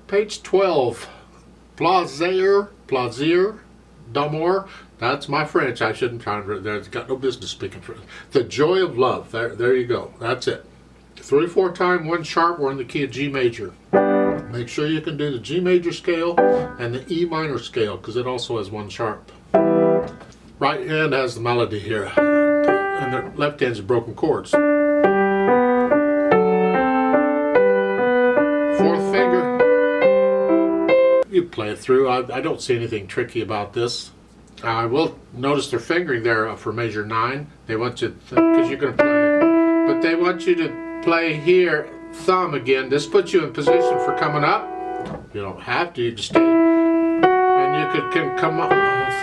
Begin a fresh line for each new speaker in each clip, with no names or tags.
Page 12. Plaisir, d'amour. That's my French. I shouldn't try to. There's got no business speaking French. The joy of love. There you go. That's it. 3/4 time, 1 sharp. We're in the key of G major. Make sure you can do the G major scale and the E minor scale because it also has 1 sharp. Right hand has the melody here, and the left hand's broken chords. 4th finger. You play it through. I don't see anything tricky about this. I will notice their fingering there for measure 9. They want you, because you're going to play, but they want you to play here, thumb again. This puts you in position for coming up. You don't have to, you just stay. And you can come up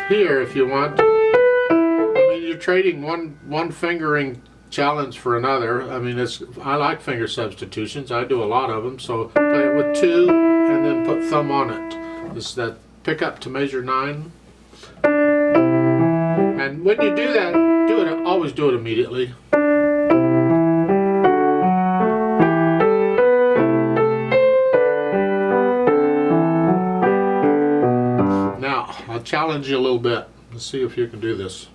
here if you want. I mean, you're trading one fingering challenge for another. I mean, I like finger substitutions. I do a lot of them. So play it with 2 and then put thumb on it. This is that pick up to measure 9. And when you do that, always do it immediately. Now, I'll challenge you a little bit. Let's see if you can do this.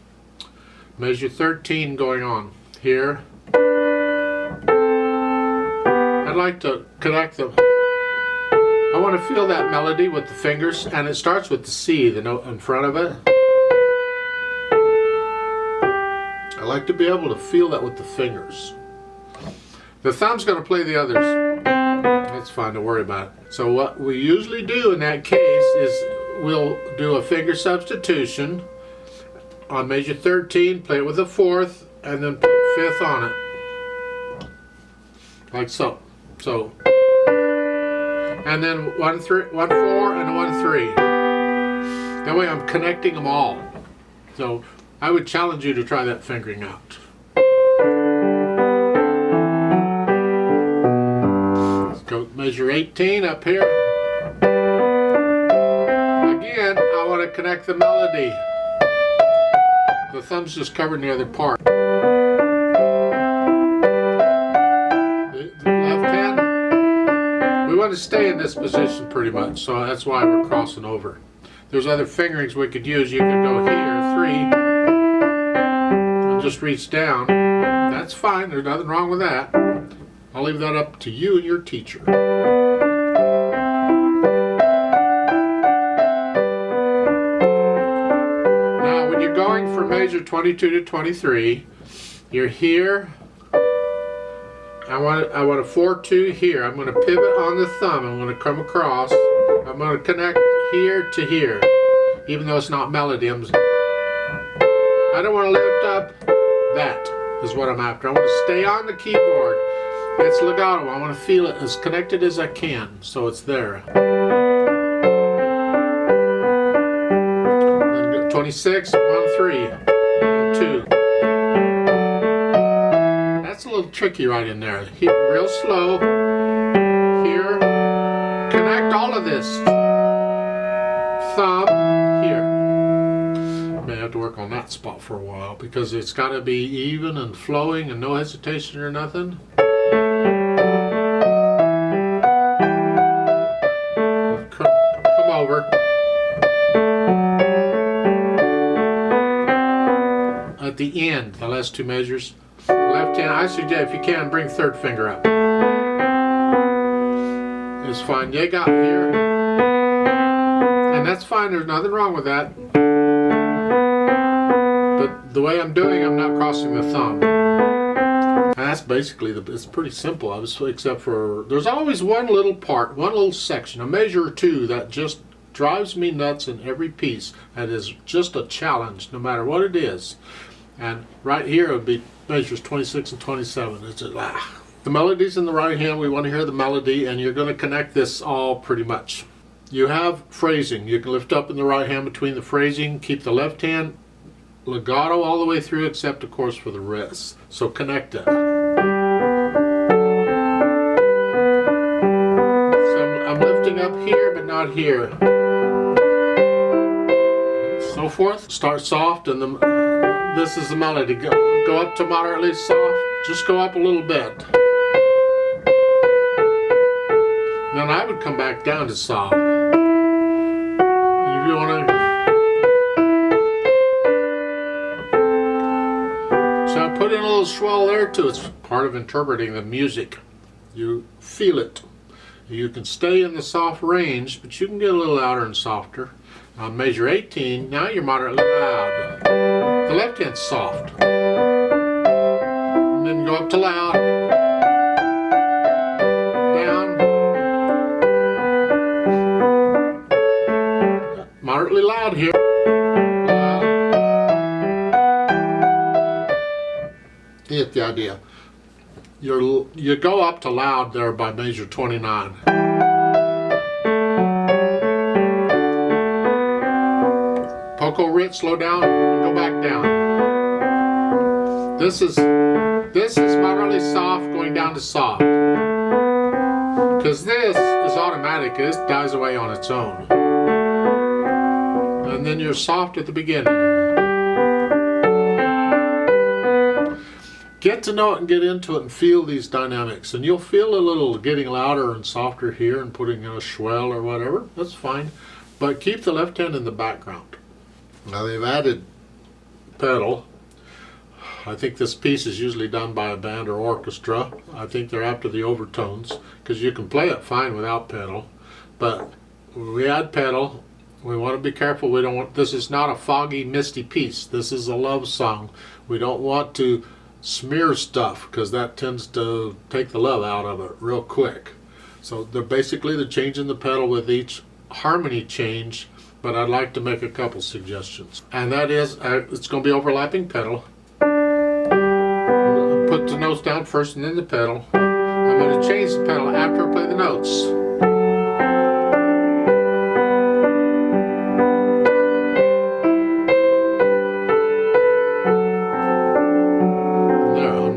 Measure 13 going on here. I'd like to connect them. I want to feel that melody with the fingers, and it starts with the C, the note in front of it. I like to be able to feel that with the fingers. The thumb's going to play the others. That's fine, don't worry about it. So what we usually do in that case is we'll do a finger substitution on measure 13, play it with a 4th, and then put 5th on it. Like so. So. And then 1 4 and 1 3. That way I'm connecting them all. So I would challenge you to try that fingering out. Let's go measure 18 up here. Again, I want to connect the melody. The thumb's just covering the other part. We want to stay in this position pretty much, so that's why we're crossing over. There's other fingerings we could use. You could go here, 3, and just reach down. That's fine, there's nothing wrong with that. I'll leave that up to you and your teacher. Now, when you're going from measure 22 to 23, you're here. I want a 4/2 here. I'm going to pivot on the thumb. I'm going to come across. I'm going to connect here to here. Even though it's not melody, I don't want to lift up. That is what I'm after. I want to stay on the keyboard. It's legato. I want to feel it as connected as I can, so it's there. Then 26, 1 3, 2. That's a little tricky right in there. Real slow. Here. Connect all of this. Thumb. Here. May have to work on that spot for a while because it's got to be even and flowing and no hesitation or nothing. Come over. At the end, the last 2 measures. Left hand, I suggest if you can, bring 3rd finger up. It's fine. You got here. And that's fine, there's nothing wrong with that. But the way I'm doing, I'm not crossing the thumb. And that's basically, it's pretty simple, except for, there's always one little part, one little section, a measure or 2 that just drives me nuts in every piece. And is just a challenge, no matter what it is. And right here it would be measures 26 and 27. It's just, The melody's in the right hand. We want to hear the melody, and you're going to connect this all pretty much. You have phrasing. You can lift up in the right hand between the phrasing. Keep the left hand legato all the way through, except of course for the rest. So connect it. So I'm lifting up here, but not here. So forth. Start soft, and this is the melody. Go up to moderately soft. Just go up a little bit. Then I would come back down to soft. If you want to. So I put in a little swell there too. It's part of interpreting the music. You feel it. You can stay in the soft range, but you can get a little louder and softer. On measure 18, now you're moderately loud. The left hand's soft. And then go up to loud. Down. Moderately loud here. Loud. You get the idea. You go up to loud there by measure 29. Poco Rit, slow down, and go back down. This is moderately soft going down to soft. Because this is automatic, this dies away on its own. And then you're soft at the beginning. Get to know it and get into it and feel these dynamics. And you'll feel a little getting louder and softer here and putting in a swell or whatever. That's fine. But keep the left hand in the background. Now they've added pedal. I think this piece is usually done by a band or orchestra. I think they're after the overtones because you can play it fine without pedal. But we add pedal. We want to be careful. We don't want. This is not a foggy, misty piece. This is a love song. We don't want to smear stuff because that tends to take the love out of it real quick. So they're changing the pedal with each harmony change, but I'd like to make a couple suggestions. And that is, it's going to be overlapping pedal. Put the notes down first and then the pedal. I'm going to change the pedal after I play the notes.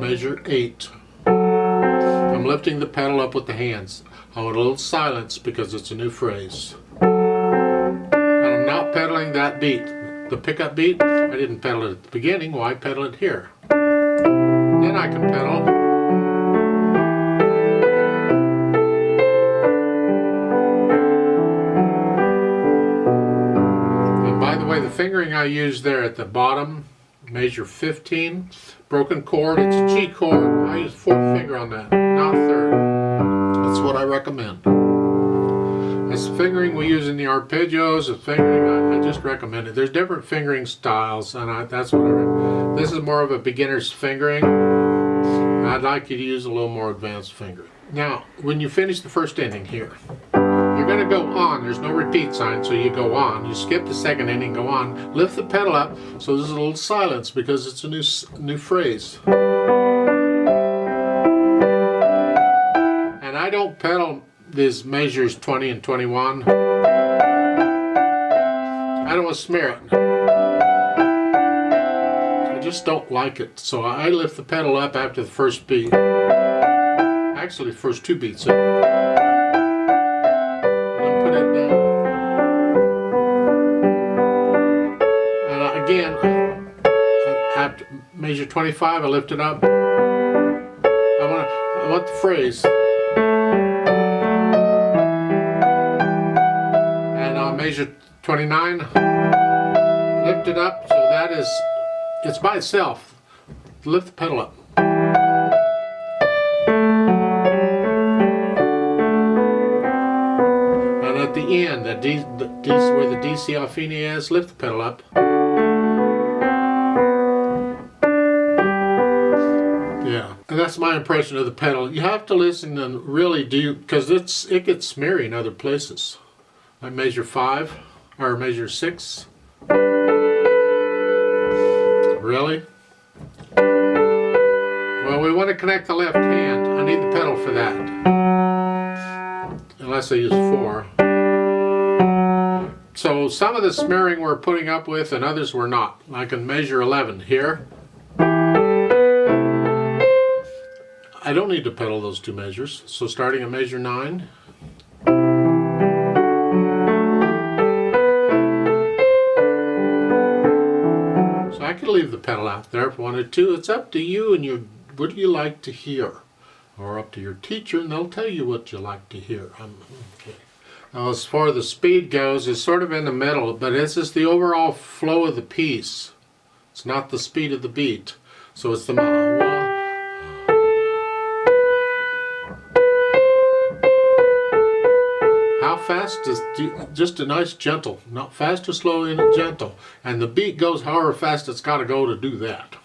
Measure 8. I'm lifting the pedal up with the hands. I want a little silence because it's a new phrase. And I'm not pedaling that beat. The pickup beat, I didn't pedal it at the beginning. Why pedal it here? Then I can pedal. And by the way, the fingering I used there at the bottom, measure 15, broken chord, it's a G chord. I use fourth finger on that, not third. That's what I recommend. That's the fingering we use in the arpeggios. The fingering, I just recommend it. There's different fingering styles, and that's what I recommend. This is more of a beginner's fingering. I'd like you to use a little more advanced fingering. Now, when you finish the first ending here, you're going to go on. There's no repeat sign, so you go on. You skip the second ending, go on. Lift the pedal up, so there's a little silence because it's a new phrase. And I don't pedal these measures 20 and 21. I don't want to smear it. I just don't like it. So I lift the pedal up after the first beat. Actually, the first two beats. Again, at measure 25, I lift it up. I want the phrase. And on measure 29, lift it up. So that is, it's by itself. Lift the pedal up. And at the end, where the D, C, F, E is, lift the pedal up. Yeah, and that's my impression of the pedal. You have to listen and really do, because it gets smeary in other places. I measure 5 or measure 6. Really? Well, we want to connect the left hand. I need the pedal for that. Unless I use 4. So some of the smearing we're putting up with and others we're not. Like in measure 11 here. I don't need to pedal those two measures. So starting at measure 9. So I could leave the pedal out there if I wanted to. It's up to you and what do you like to hear. or up to your teacher, and they'll tell you what you like to hear. Okay. Now, as far as the speed goes, it's sort of in the middle, but this is the overall flow of the piece. It's not the speed of the beat. So it's the how fast is just a nice gentle, not fast or slow, in it gentle, and the beat goes however fast it's got to go to do that.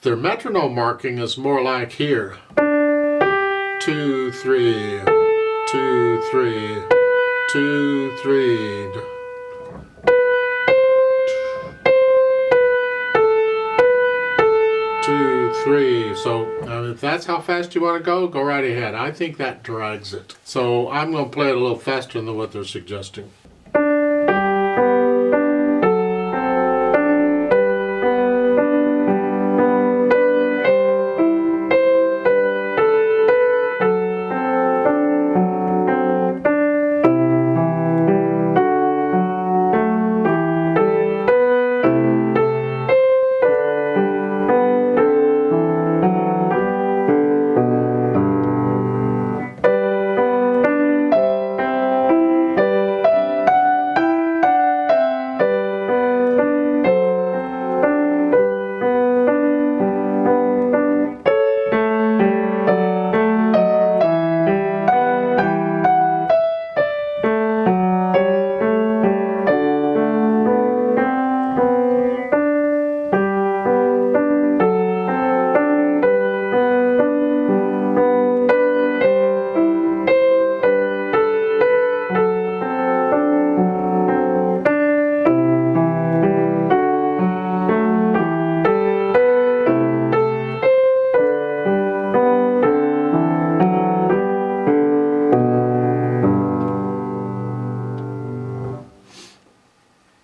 Their metronome marking is more like here: 2 3 2 3 2 3. 2 3. So if that's how fast you want to go right ahead. I think that drags it. So I'm going to play it a little faster than what they're suggesting.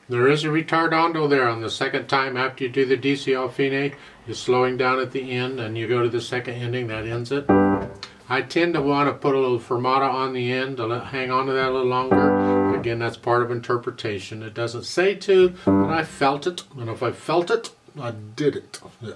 There is a ritardando there on the second time after you do the DC al fine. You're slowing down at the end and you go to the second ending, that ends it. I tend to want to put a little fermata on the end to hang on to that a little longer. Again, that's part of interpretation. It doesn't say to, but I felt it. And if I felt it, I did it. Yeah.